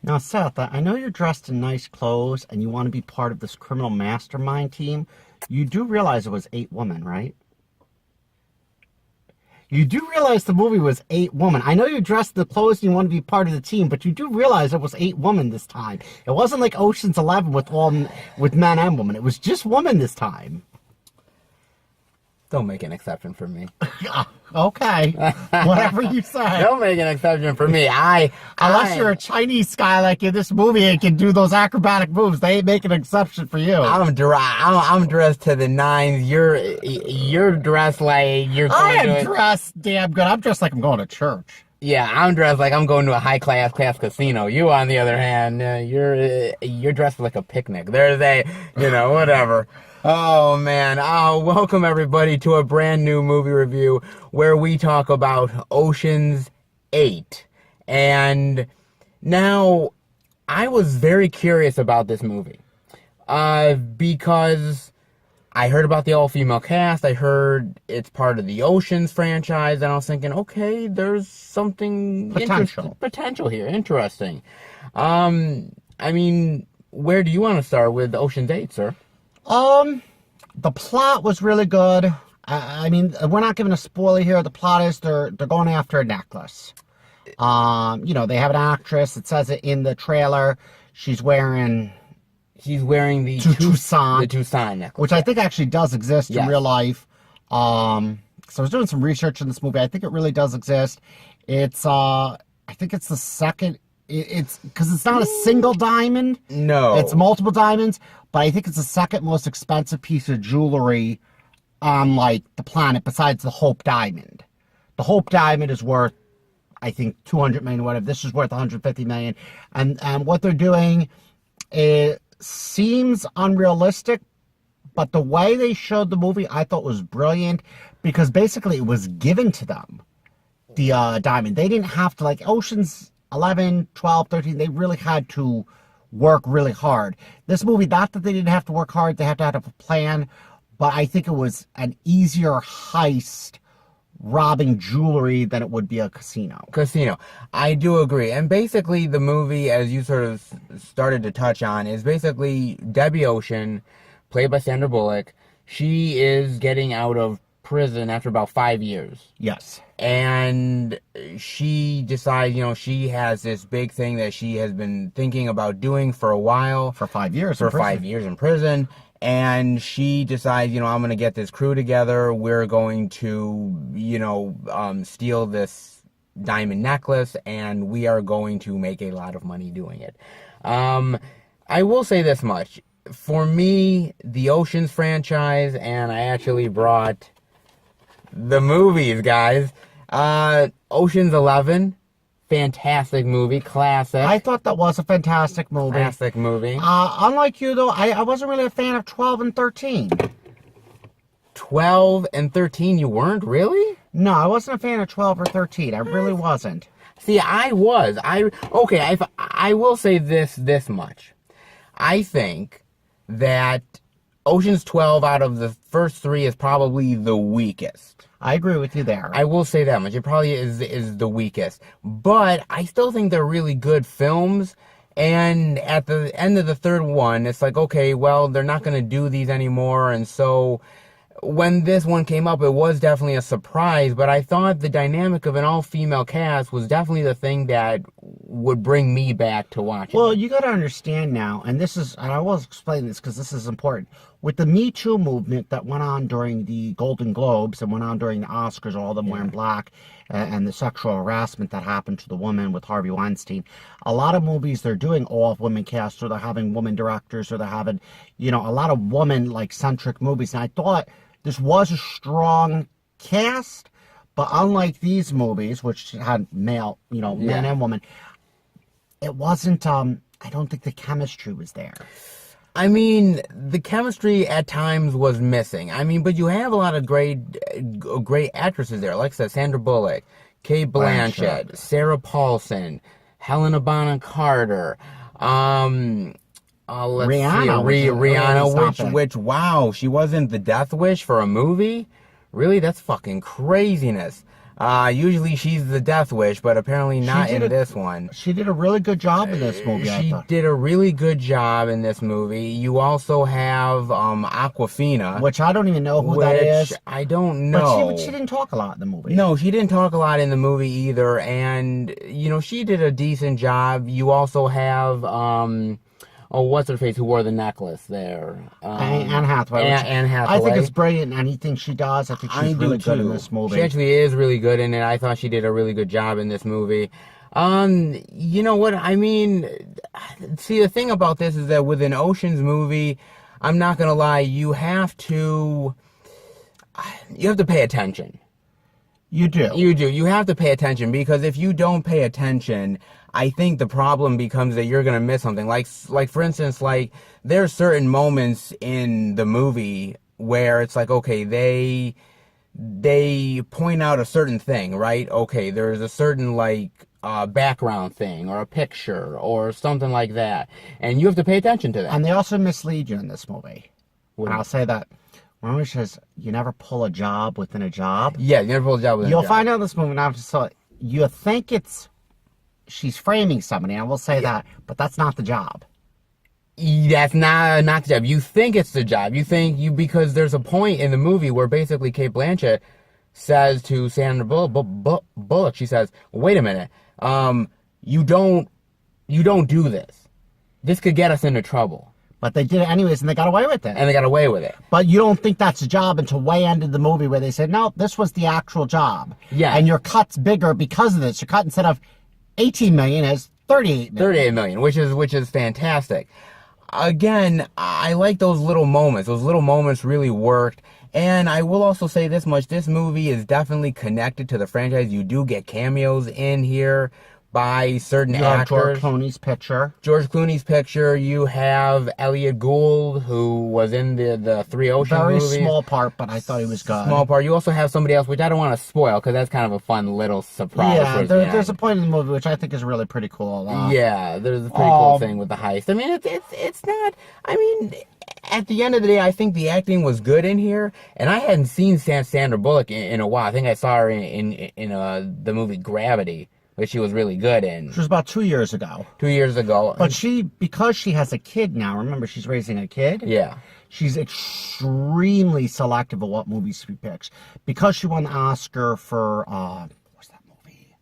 Now, Seth, I know you're dressed in nice clothes and you want to be part of this criminal mastermind team. You do realize it was 8 women, right? You do realize the movie was 8 women. I know you dressed the clothes and you want to be part of the team, but you do realize it was 8 women this time. It wasn't like Ocean's 11 with men and women. It was just women this time. Don't make an exception for me. Okay, whatever you say. Don't make an exception for me. Unless you're a Chinese guy like in this movie and can do those acrobatic moves, they ain't making an exception for you. I'm dressed to the nines. You're dressed like you're going I am dressed damn good. I'm dressed like I'm going to church. Yeah, I'm dressed like I'm going to a high class casino. You, on the other hand, you're dressed like a picnic. There's whatever. Oh man, welcome everybody to a brand new movie review where we talk about Ocean's 8. And now, I was very curious about this movie because I heard about the all-female cast. I heard it's part of the Ocean's franchise, and I was thinking, okay, there's something potential here, interesting. I mean, where do you want to start with Ocean's 8, sir? The plot was really good. I mean, we're not giving a spoiler here. The plot is they're going after a necklace. They have an actress. It says it in the trailer. She's wearing the Tucson necklace, which I think actually does exist in real life. So I was doing some research in this movie. I think it really does exist. It's I think it's the second. It's because it's not a single diamond. No, it's multiple diamonds. But I think it's the second most expensive piece of jewelry on the planet besides the Hope Diamond. The Hope Diamond is worth, I think, $200 million. Whatever. This is worth $150 million. And what they're doing, it seems unrealistic, but the way they showed the movie, I thought was brilliant because basically it was given to them. The diamond. They didn't have to, like Ocean's 11, 12, 13. They really had to work really hard. This movie, not that they didn't have to work hard, they had to have a plan, but I think it was an easier heist robbing jewelry than it would be a casino. I do agree. And basically the movie, as you sort of started to touch on, is basically Debbie Ocean, played by Sandra Bullock. She is getting out of prison after about 5 years. Yes. And she decides, she has this big thing that she has been thinking about doing for a while. For 5 years. For 5 years in prison. And she decides, I'm going to get this crew together. We're going to, steal this diamond necklace. And we are going to make a lot of money doing it. I will say this much. For me, the Ocean's franchise, and I actually brought the movies, guys. Ocean's 11, fantastic movie, classic. I thought that was a fantastic movie. Classic movie. Unlike you, though, I wasn't really a fan of 12 and 13. 12 and 13, you weren't, really? No, I wasn't a fan of 12 or 13. I really wasn't. See, I was. I will say this much. I think that Ocean's 12 out of the first 3 is probably the weakest. I agree with you there. I will say that much. It probably is the weakest. But I still think they're really good films. And at the end of the third one, it's like, okay, well, they're not going to do these anymore. And so when this one came up, it was definitely a surprise. But I thought the dynamic of an all-female cast was definitely the thing that would bring me back to watching. Well, you got to understand now, and I will explain this because this is important. With the Me Too movement that went on during the Golden Globes and went on during the Oscars, all of them wearing black, and the sexual harassment that happened to the woman with Harvey Weinstein, a lot of movies they're doing all-women casts, or they're having women directors, or they're having, a lot of woman-centric movies. And I thought this was a strong cast, but unlike these movies, which had male, men and women, it wasn't, I don't think the chemistry was there. I mean, the chemistry at times was missing. I mean, but you have a lot of great actresses there. Like I said, Sandra Bullock, Cate Blanchett, Sarah Paulson, Helena Bonham Carter, Rihanna, which wow, she wasn't the Death Wish for a movie? Really? That's fucking craziness. Usually she's the Death Wish, but apparently not in this one. She did a really good job in this movie, I She thought. did a really good job in this movie. You also have Aquafina. Which I don't even know who that is. I don't know. But she didn't talk a lot in the movie. No, she didn't talk a lot in the movie either. And, you know, she did a decent job. You also have... what's her face who wore the necklace there? Anne Hathaway. Anne Hathaway. I think it's brilliant in anything she does. I think she's really good in this movie. She actually is really good in it. I thought she did a really good job in this movie. You know what? I mean, see, the thing about this is that with an Ocean's movie, I'm not going to lie, you have to pay attention. You do. You do. You have to pay attention, because if you don't pay attention, I think the problem becomes that you're going to miss something. Like for instance, like there are certain moments in the movie where it's like, okay, they point out a certain thing, right? Okay, there's a certain like background thing or a picture or something like that, and you have to pay attention to that. And they also mislead you in this movie. And I'll say that. Remember, she says, you never pull a job within a job? Yeah, you never pull a job within a job. You'll find out in this movie now, so you think she's framing somebody, I will say that, but that's not the job. That's not the job. You think it's the job. Because there's a point in the movie where basically Cate Blanchett says to Sandra Bullock, she says, wait a minute, you don't do this. This could get us into trouble. But they did it anyways, and they got away with it. But you don't think that's a job until way end of the movie where they said, no, this was the actual job. Yeah. And your cut's bigger because of this. Your cut, instead of 18 million, is 38 million. 38 million, which is fantastic. Again, I like those little moments. Those little moments really worked. And I will also say this much. This movie is definitely connected to the franchise. You do get cameos in here by certain actors. George Clooney's picture. You have Elliot Gould, who was in the Three Oceans movies. Very small part, but I thought he was good. Small part. You also have somebody else, which I don't want to spoil, because that's kind of a fun little surprise. Yeah, there's a point in the movie which I think is really pretty cool. Yeah, there's a pretty cool thing with the heist. I mean, it's not... I mean... At the end of the day, I think the acting was good in here, and I hadn't seen Sandra Bullock in a while. I think I saw her in the movie Gravity, which she was really good in. Which was about 2 years ago. 2 years ago. But because she has a kid now, remember she's raising a kid? Yeah. She's extremely selective of what movies she picks. Because she won the Oscar for, what's that movie?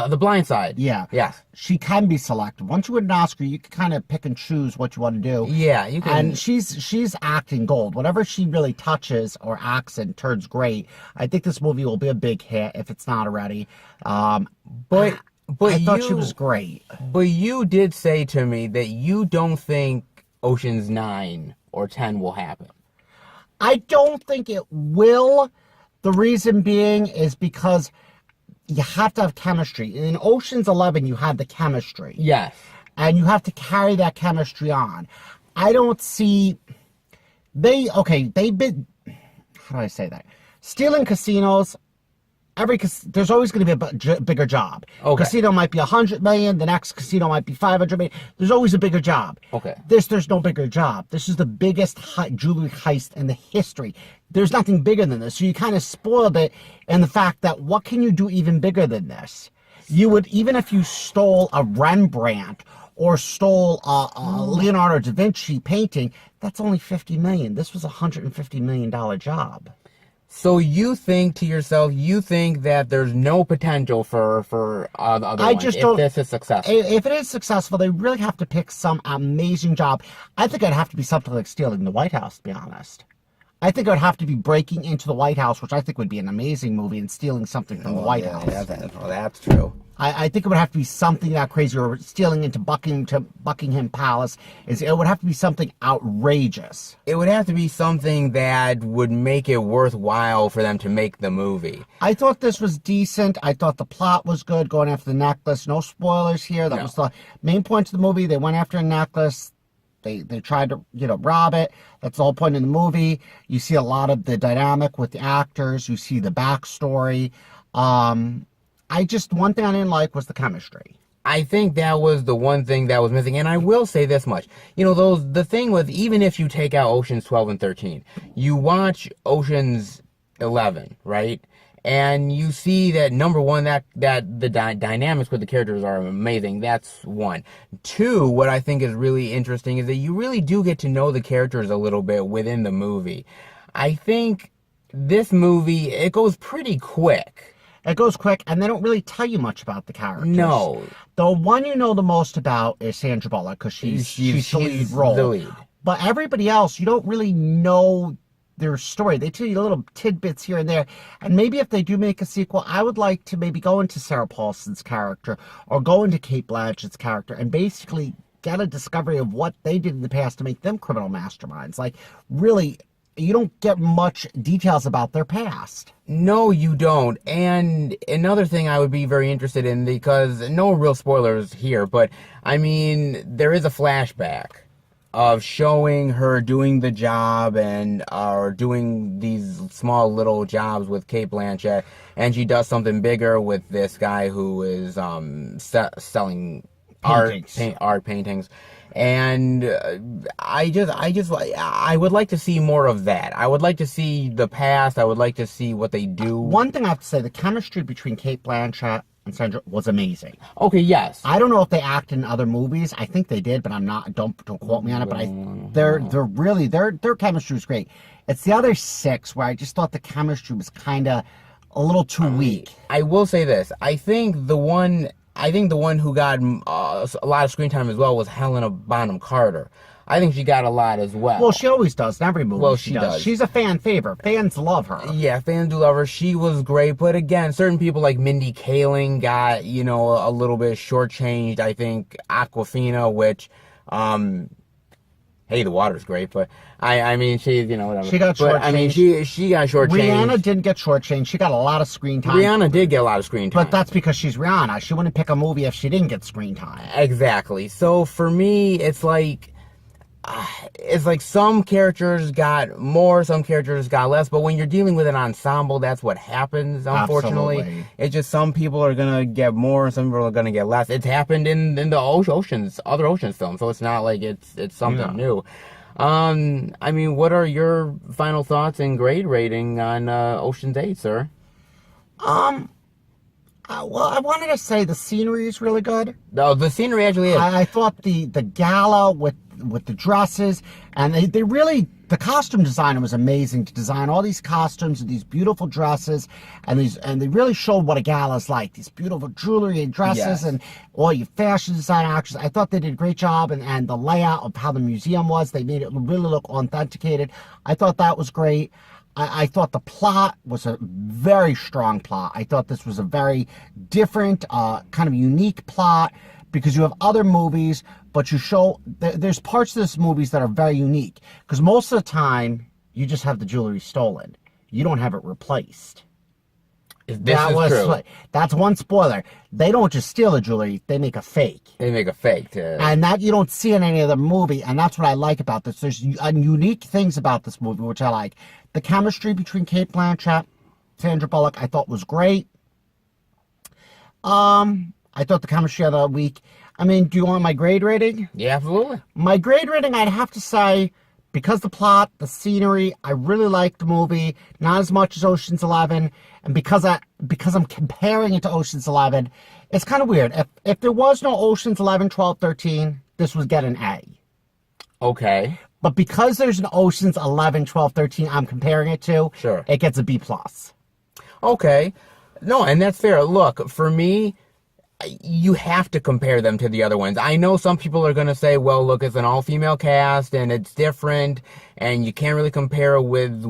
The Blind Side. Yeah. Yes. She can be selective. Once you win an Oscar, you can kind of pick and choose what you want to do. Yeah, you can. And she's acting gold. Whatever she really touches or acts in turns great. I think this movie will be a big hit if it's not already. But I thought she was great. But you did say to me that you don't think Ocean's 9 or 10 will happen. I don't think it will. The reason being is because you have to have chemistry. In Ocean's 11, you had the chemistry. Yes. And you have to carry that chemistry on. I don't see... They've been... How do I say that? Stealing casinos... There's always going to be a bigger job. Okay. Casino might be 100 million. The next casino might be 500 million. There's always a bigger job. Okay. There's no bigger job. This is the biggest jewelry heist in the history. There's nothing bigger than this. So you kind of spoiled it in the fact that what can you do even bigger than this? You would, even if you stole a Rembrandt or stole a Leonardo da Vinci painting, that's only 50 million. This was a $150 million job. So you think to yourself, that there's no potential for other ones if this is successful? If it is successful, they really have to pick some amazing job. I think it'd have to be something like stealing the White House, to be honest. I think it would have to be breaking into the White House, which I think would be an amazing movie, and stealing something from the White House. That's true. I think it would have to be something that crazy, or stealing into Buckingham Palace. It would have to be something outrageous. It would have to be something that would make it worthwhile for them to make the movie. I thought this was decent. I thought the plot was good, going after the necklace. No spoilers here. That was the main point of the movie. They went after a necklace. They tried to, rob it. That's the whole point of the movie. You see a lot of the dynamic with the actors. You see the backstory. One thing I didn't like was the chemistry. I think that was the one thing that was missing. And I will say this much. The thing with, even if you take out Oceans 12 and 13, you watch Oceans 11, right? And you see that number one, that the dynamics with the characters are amazing. That's one. Two, what I think is really interesting is that you really do get to know the characters a little bit within the movie. I think this movie, it goes pretty quick. It goes quick, and they don't really tell you much about the characters. No. The one you know the most about is Sandra Bullock, because she's the lead role. The lead. But everybody else, you don't really know their story. They tell you little tidbits here and there. And maybe if they do make a sequel, I would like to maybe go into Sarah Paulson's character or go into Cate Blanchett's character and basically get a discovery of what they did in the past to make them criminal masterminds. Like, really, you don't get much details about their past. No, you don't. And another thing I would be very interested in, because no real spoilers here, but I mean, there is a flashback of showing her doing the job and or doing these small little jobs with Cate Blanchett, and she does something bigger with this guy who is selling art paintings. And I would like to see more of that. I would like to see the past. I would like to see what they do. One thing I have to say, the chemistry between Cate Blanchett and Sandra was amazing. Okay, yes. I don't know if they act in other movies. I think they did, but I'm not. Don't quote me on it. But their chemistry was great. It's the other 6 where I just thought the chemistry was kind of a little too weak. I will say this. I think the one who got a lot of screen time as well was Helena Bonham Carter. I think she got a lot as well. Well, she always does in every movie. Well, she does. She's a fan favorite. Fans love her. Yeah, fans do love her. She was great. But again, certain people like Mindy Kaling got, a little bit shortchanged. I think Awkwafina, which, hey, the water's great, but I mean, she's, whatever. She got shortchanged. I mean, she got shortchanged. Rihanna didn't get shortchanged. She got a lot of screen time. Rihanna did get a lot of screen time. But that's because she's Rihanna. She wouldn't pick a movie if she didn't get screen time. Exactly. So for me, it's like some characters got more, some characters got less. But when you're dealing with an ensemble, that's what happens, unfortunately. Absolutely. It's just some people are going to get more, some people are going to get less. It's happened in the other Oceans films, so it's not like it's something new. I mean, what are your final thoughts and grade rating on Ocean's 8, sir? Well, I wanted to say the scenery is really good. No, the scenery actually is. I thought the gala with the dresses, and they really, the costume designer was amazing to design all these costumes and these beautiful dresses, and they really showed what a gala is like. These beautiful jewelry and dresses, Yes. and all your fashion design actors. I thought they did a great job, and the layout of how the museum was, they made it really look authenticated. I thought that was great. I thought the plot was a very strong plot. I thought this was a very different, kind of unique plot, because you have other movies, but there's parts of this movies that are very unique. Because most of the time, you just have the jewelry stolen. You don't have it replaced. This is true. That's one spoiler. They don't just steal the jewelry, they make a fake. They make a fake, too. And that you don't see in any other movie, and that's what I like about this. There's unique things about this movie, which I like. The chemistry between Cate Blanchett, Sandra Bullock, I thought was great. I thought the chemistry of the week. I mean, do you want my grade rating? Yeah, absolutely. My grade rating, I'd have to say, because the plot, the scenery, I really liked the movie, not as much as Ocean's 11, and because I'm comparing it to Ocean's 11, it's kind of weird. If there was no Ocean's 11, 12, 13, this would get an A. Okay. But because there's an Ocean's 11, 12, 13 I'm comparing it to, Sure. It gets a B+. Okay. No, and that's fair. Look, for me, you have to compare them to the other ones. I know some people are going to say, well, look, it's an all-female cast, and it's different, and you can't really compare it with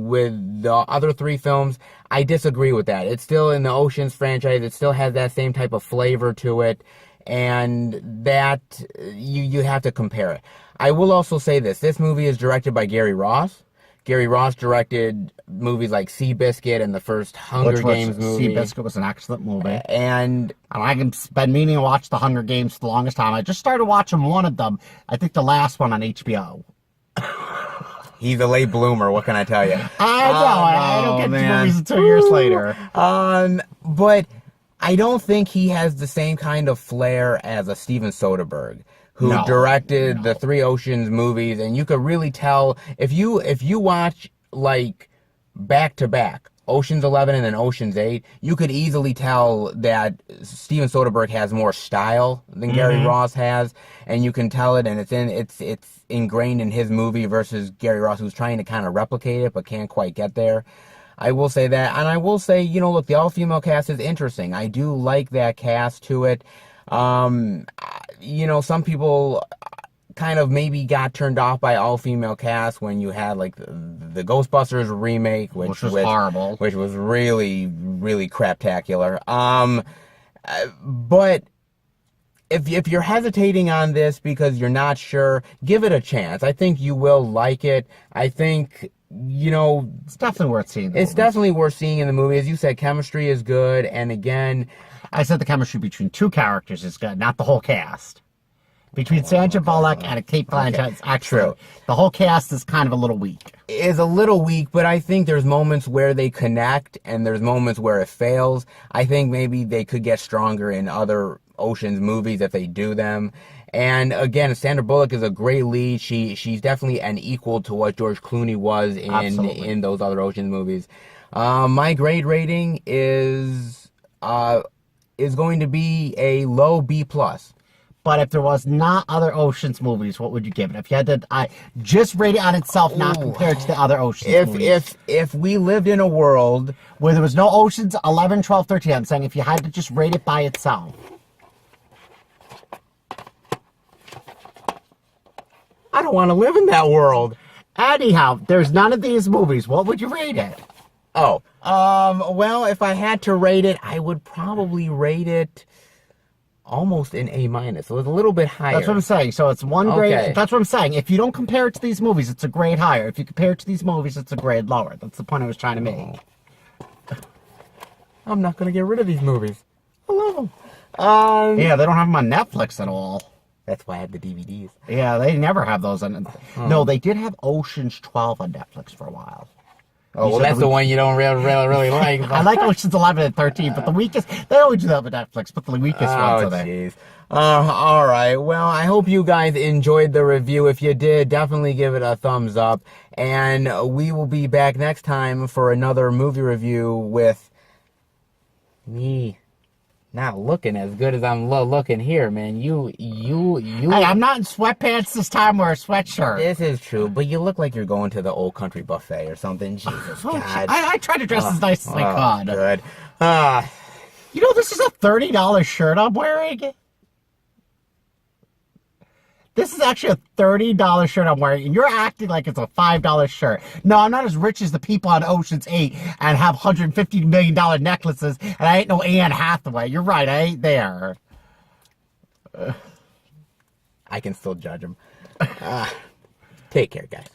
the other 3 films. I disagree with that. It's still in the Oceans franchise. It still has that same type of flavor to it, and that you have to compare it. I will also say this. This movie is directed by Gary Ross. Gary Ross directed movies like Seabiscuit and the first Hunger Games movie. Seabiscuit was an excellent movie. And I've been meaning to watch the Hunger Games for the longest time. I just started watching one of them. I think the last one on HBO. he's a late bloomer. What can I tell you? I know. I don't get to movies until years later. But I don't think he has the same kind of flair as a Steven Soderbergh, who directed the 3 Oceans movies, and you could really tell if you watch like back to back Ocean's 11 and then Ocean's 8, you could easily tell that Steven Soderbergh has more style than Gary Ross has, and you can tell it, and it's ingrained in his movie versus Gary Ross, who's trying to kind of replicate it but can't quite get there. I will say that, and I will say, you know, look, the all-female cast is interesting. I do like that cast to it. You know, some people kind of maybe got turned off by all-female cast when you had like the Ghostbusters remake, which was horrible, which was really, really craptacular. But if you're hesitating on this because you're not sure, give it a chance. I think you will like it. I think, you know, it's definitely worth seeing. It's definitely worth seeing in the movie. As you said, chemistry is good, and again, I said the chemistry between two characters is good, not the whole cast. Between Sandra Bullock and Kate Blanchett, it's actually the whole cast is kind of a little weak. Is a little weak, but I think there's moments where they connect, and there's moments where it fails. I think maybe they could get stronger in other Ocean's movies if they do them. And again, Sandra Bullock is a great lead. She's definitely an equal to what George Clooney was in those other Ocean's movies. My grade rating is going to be a low B+. But if there was not other Ocean's movies, what would you give it? If you had to just rate it on itself, not compared to the other Ocean's movies. If we lived in a world where there was no Ocean's 11, 12, 13, I'm saying if you had to just rate it by itself. I don't want to live in that world. Anyhow, there's none of these movies. What would you rate it? Oh, well, if I had to rate it, I would probably rate it almost an A-, so it's a little bit higher. That's what I'm saying. So it's one grade. That's what I'm saying. If you don't compare it to these movies, it's a grade higher. If you compare it to these movies, it's a grade lower. That's the point I was trying to make. I'm not going to get rid of these movies. I love them. Yeah, they don't have them on Netflix at all. That's why I have the DVDs. Yeah, they never have those on. No, they did have Ocean's 12 on Netflix for a while. Oh, well, that's the one you don't really like. I like Ocean's 11 and 13, but the weakest, they always do that with Netflix, but the weakest ones are there. Oh, jeez. All right. Well, I hope you guys enjoyed the review. If you did, definitely give it a thumbs up. And we will be back next time for another movie review with me not looking as good as I'm looking here, man. You. Hey, I'm not in sweatpants this time or a sweatshirt. This is true, but you look like you're going to the Old Country Buffet or something. Jesus God. I try to dress as nice as I could. Good. You know, this is a $30 shirt I'm wearing. This is actually a $30 shirt I'm wearing, and you're acting like it's a $5 shirt. No, I'm not as rich as the people on Ocean's 8 and have $150 million necklaces, and I ain't no Anne Hathaway. You're right, I ain't there. I can still judge him. Take care, guys.